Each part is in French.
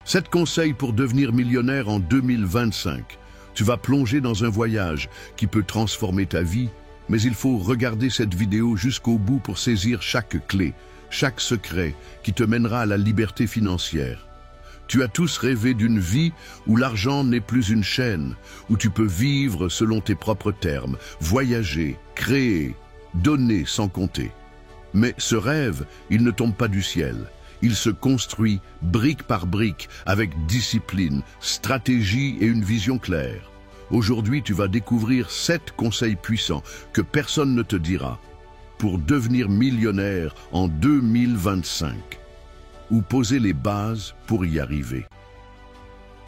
7 conseils pour devenir millionnaire en 2025. Tu vas plonger dans un voyage qui peut transformer ta vie, mais il faut regarder cette vidéo jusqu'au bout pour saisir chaque clé, chaque secret qui te mènera à la liberté financière. Tu as tous rêvé d'une vie où l'argent n'est plus une chaîne, où tu peux vivre selon tes propres termes, voyager, créer, donner sans compter. Mais ce rêve, il ne tombe pas du ciel. Il se construit brique par brique avec discipline, stratégie et une vision claire. Aujourd'hui, tu vas découvrir 7 conseils puissants que personne ne te dira pour devenir millionnaire en 2025 ou poser les bases pour y arriver.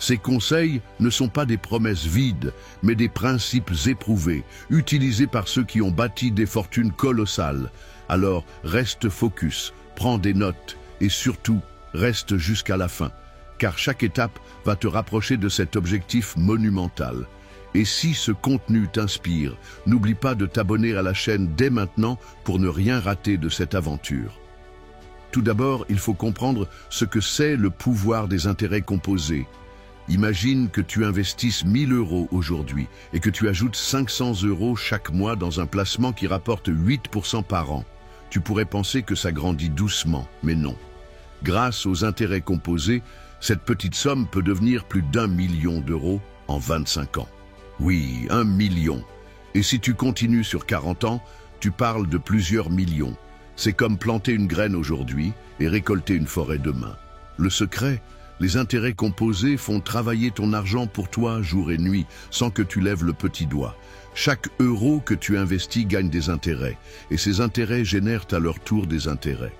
Ces conseils ne sont pas des promesses vides, mais des principes éprouvés, utilisés par ceux qui ont bâti des fortunes colossales. Alors, reste focus, prends des notes et surtout, reste jusqu'à la fin, car chaque étape va te rapprocher de cet objectif monumental. Et si ce contenu t'inspire, n'oublie pas de t'abonner à la chaîne dès maintenant pour ne rien rater de cette aventure. Tout d'abord, il faut comprendre ce que c'est le pouvoir des intérêts composés. Imagine que tu investisses 1 000 € aujourd'hui et que tu ajoutes 500 € chaque mois dans un placement qui rapporte 8% par an. Tu pourrais penser que ça grandit doucement, mais non. Grâce aux intérêts composés, cette petite somme peut devenir plus d'1 million d'euros en 25 ans. Oui, 1 million. Et si tu continues sur 40 ans, tu parles de plusieurs millions. C'est comme planter une graine aujourd'hui et récolter une forêt demain. Le secret, les intérêts composés font travailler ton argent pour toi jour et nuit, sans que tu lèves le petit doigt. Chaque euro que tu investis gagne des intérêts, et ces intérêts génèrent à leur tour des intérêts.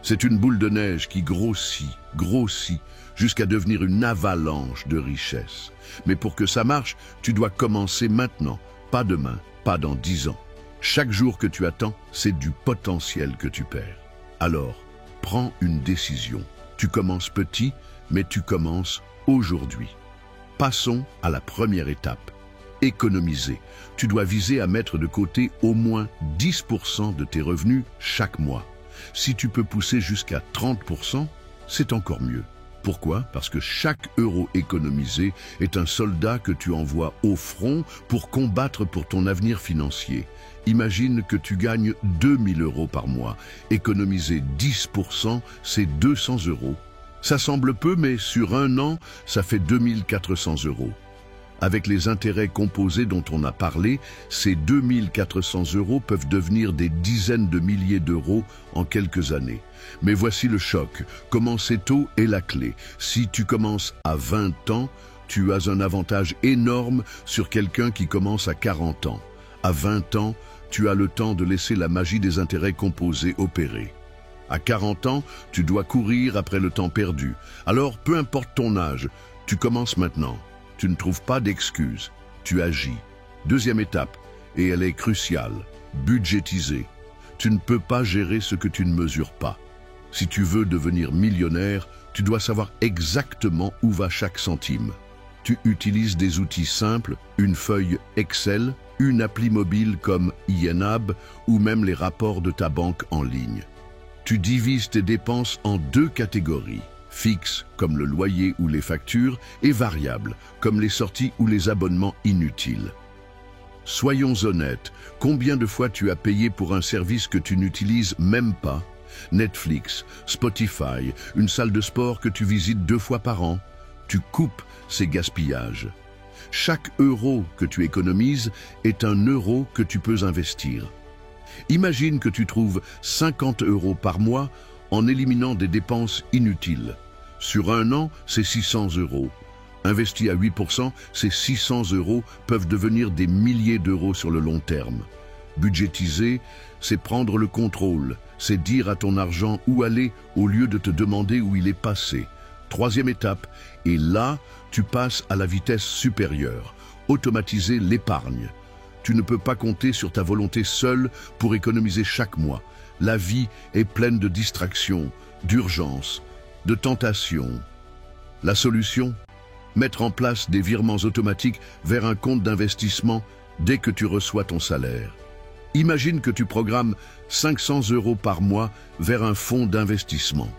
C'est une boule de neige qui grossit, jusqu'à devenir une avalanche de richesse. Mais pour que ça marche, tu dois commencer maintenant, pas demain, pas dans 10 ans. Chaque jour que tu attends, c'est du potentiel que tu perds. Alors, prends une décision. Tu commences petit, mais tu commences aujourd'hui. Passons à la première étape. Économiser. Tu dois viser à mettre de côté au moins 10% de tes revenus chaque mois. Si tu peux pousser jusqu'à 30%, c'est encore mieux. Pourquoi? Parce que chaque euro économisé est un soldat que tu envoies au front pour combattre pour ton avenir financier. Imagine que tu gagnes 2 000 € par mois. Économiser 10%, c'est 200 €. Ça semble peu, mais sur un an, ça fait 2 400 €. Avec les intérêts composés dont on a parlé, ces 2 400 € peuvent devenir des dizaines de milliers d'euros en quelques années. Mais voici le choc. Commencer tôt est la clé. Si tu commences à 20 ans, tu as un avantage énorme sur quelqu'un qui commence à 40 ans. À 20 ans, tu as le temps de laisser la magie des intérêts composés opérer. À 40 ans, tu dois courir après le temps perdu. Alors, peu importe ton âge, tu commences maintenant. Tu ne trouves pas d'excuses, tu agis. Deuxième étape, et elle est cruciale, budgétiser. Tu ne peux pas gérer ce que tu ne mesures pas. Si tu veux devenir millionnaire, tu dois savoir exactement où va chaque centime. Tu utilises des outils simples, une feuille Excel, une appli mobile comme INAB ou même les rapports de ta banque en ligne. Tu divises tes dépenses en 2 catégories. Fixes, comme le loyer ou les factures, et variables, comme les sorties ou les abonnements inutiles. Soyons honnêtes, combien de fois tu as payé pour un service que tu n'utilises même pas? Netflix, Spotify, une salle de sport que tu visites 2 fois par an. Tu coupes ces gaspillages. Chaque euro que tu économises est un euro que tu peux investir. Imagine que tu trouves 50 € par mois en éliminant des dépenses inutiles. Sur un an, c'est 600 €. Investi à 8%, ces 600 € peuvent devenir des milliers d'euros sur le long terme. Budgétiser, c'est prendre le contrôle, c'est dire à ton argent où aller au lieu de te demander où il est passé. Troisième étape, et là, tu passes à la vitesse supérieure, automatiser l'épargne. Tu ne peux pas compter sur ta volonté seule pour économiser chaque mois. La vie est pleine de distractions, d'urgences, de tentations. La solution? Mettre en place des virements automatiques vers un compte d'investissement dès que tu reçois ton salaire. Imagine que tu programmes 500 € par mois vers un fonds d'investissement.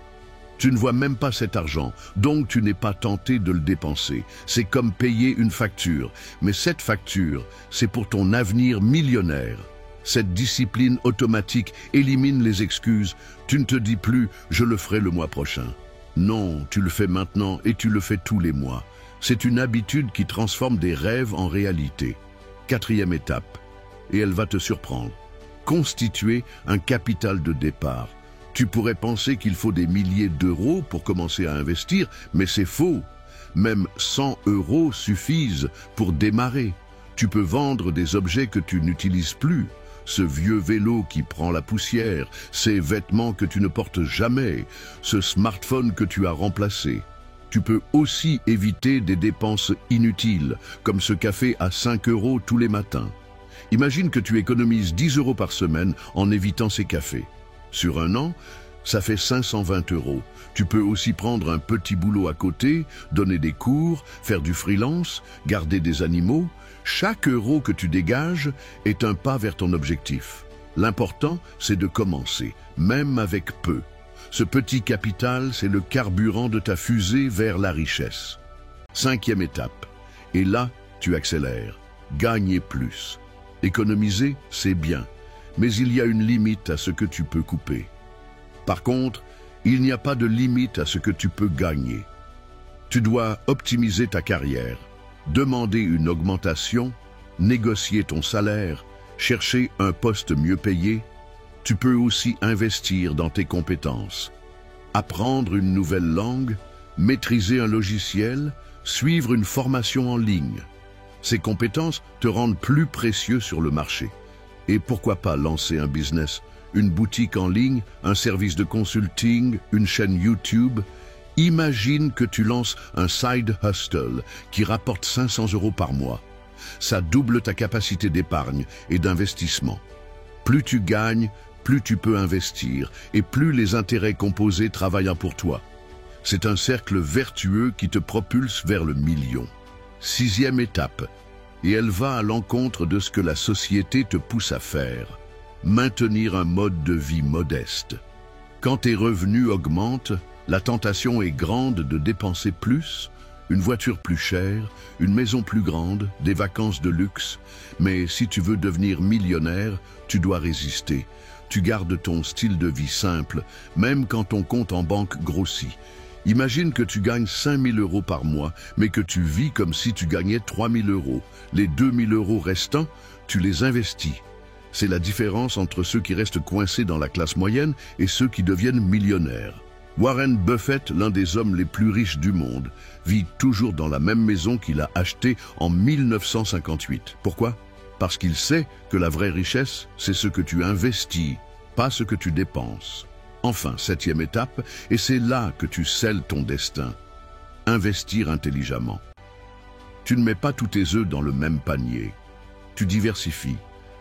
Tu ne vois même pas cet argent, donc tu n'es pas tenté de le dépenser. C'est comme payer une facture, mais cette facture, c'est pour ton avenir millionnaire. Cette discipline automatique élimine les excuses. Tu ne te dis plus « je le ferai le mois prochain ». Non, tu le fais maintenant et tu le fais tous les mois. C'est une habitude qui transforme des rêves en réalité. 4e étape, et elle va te surprendre. Constituer un capital de départ. Tu pourrais penser qu'il faut des milliers d'euros pour commencer à investir, mais c'est faux. Même 100 € suffisent pour démarrer. Tu peux vendre des objets que tu n'utilises plus. Ce vieux vélo qui prend la poussière, ces vêtements que tu ne portes jamais, ce smartphone que tu as remplacé. Tu peux aussi éviter des dépenses inutiles, comme ce café à 5 € tous les matins. Imagine que tu économises 10 € par semaine en évitant ces cafés. Sur un an, ça fait 520 €. Tu peux aussi prendre un petit boulot à côté, donner des cours, faire du freelance, garder des animaux. Chaque euro que tu dégages est un pas vers ton objectif. L'important, c'est de commencer, même avec peu. Ce petit capital, c'est le carburant de ta fusée vers la richesse. 5e étape. Et là, tu accélères. Gagner plus. Économiser, c'est bien. Mais il y a une limite à ce que tu peux couper. Par contre, il n'y a pas de limite à ce que tu peux gagner. Tu dois optimiser ta carrière, demander une augmentation, négocier ton salaire, chercher un poste mieux payé. Tu peux aussi investir dans tes compétences. Apprendre une nouvelle langue, maîtriser un logiciel, suivre une formation en ligne. Ces compétences te rendent plus précieux sur le marché. Et pourquoi pas lancer un business, une boutique en ligne, un service de consulting, une chaîne YouTube. Imagine que tu lances un side hustle qui rapporte 500 € par mois. Ça double ta capacité d'épargne et d'investissement. Plus tu gagnes, plus tu peux investir et plus les intérêts composés travaillent pour toi. C'est un cercle vertueux qui te propulse vers le million. 6e étape, et elle va à l'encontre de ce que la société te pousse à faire. Maintenir un mode de vie modeste. Quand tes revenus augmentent, la tentation est grande de dépenser plus, une voiture plus chère, une maison plus grande, des vacances de luxe. Mais si tu veux devenir millionnaire, tu dois résister. Tu gardes ton style de vie simple, même quand ton compte en banque grossit. Imagine que tu gagnes 5 000 € par mois, mais que tu vis comme si tu gagnais 3 000 €. Les 2 000 € restants, tu les investis. C'est la différence entre ceux qui restent coincés dans la classe moyenne et ceux qui deviennent millionnaires. Warren Buffett, l'un des hommes les plus riches du monde, vit toujours dans la même maison qu'il a achetée en 1958. Pourquoi? Parce qu'il sait que la vraie richesse, c'est ce que tu investis, pas ce que tu dépenses. Enfin, 7e étape, et c'est là que tu scelles ton destin. Investir intelligemment. Tu ne mets pas tous tes œufs dans le même panier. Tu diversifies.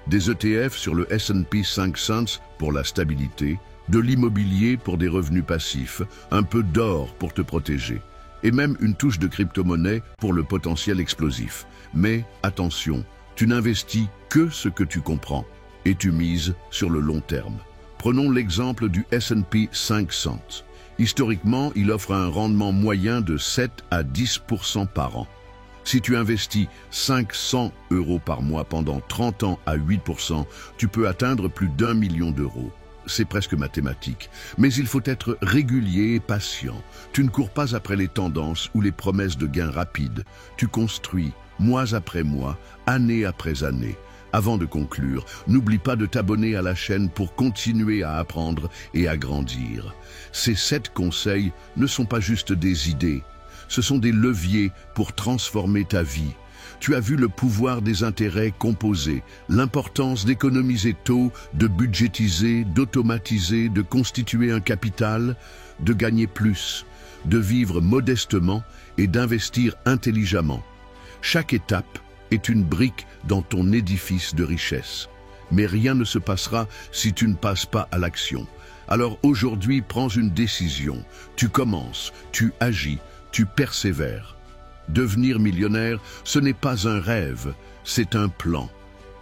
Des ETF sur le S&P 500 pour la stabilité, de l'immobilier pour des revenus passifs, un peu d'or pour te protéger, et même une touche de crypto-monnaie pour le potentiel explosif. Mais attention, tu n'investis que ce que tu comprends, et tu mises sur le long terme. Prenons l'exemple du S&P 500. Historiquement, il offre un rendement moyen de 7 à 10% par an. Si tu investis 500 € par mois pendant 30 ans à 8%, tu peux atteindre plus d'1 million d'euros. C'est presque mathématique. Mais il faut être régulier et patient. Tu ne cours pas après les tendances ou les promesses de gains rapides. Tu construis, mois après mois, année après année. Avant de conclure, n'oublie pas de t'abonner à la chaîne pour continuer à apprendre et à grandir. Ces 7 conseils ne sont pas juste des idées. Ce sont des leviers pour transformer ta vie. Tu as vu le pouvoir des intérêts composés, l'importance d'économiser tôt, de budgétiser, d'automatiser, de constituer un capital, de gagner plus, de vivre modestement et d'investir intelligemment. Chaque étape est une brique dans ton édifice de richesse. Mais rien ne se passera si tu ne passes pas à l'action. Alors aujourd'hui, prends une décision. Tu commences, tu agis, tu persévères. Devenir millionnaire, ce n'est pas un rêve, c'est un plan.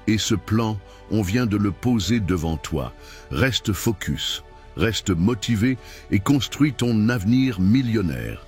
Et ce plan, on vient de le poser devant toi. Reste focus, Reste motivé et construis ton avenir millionnaire.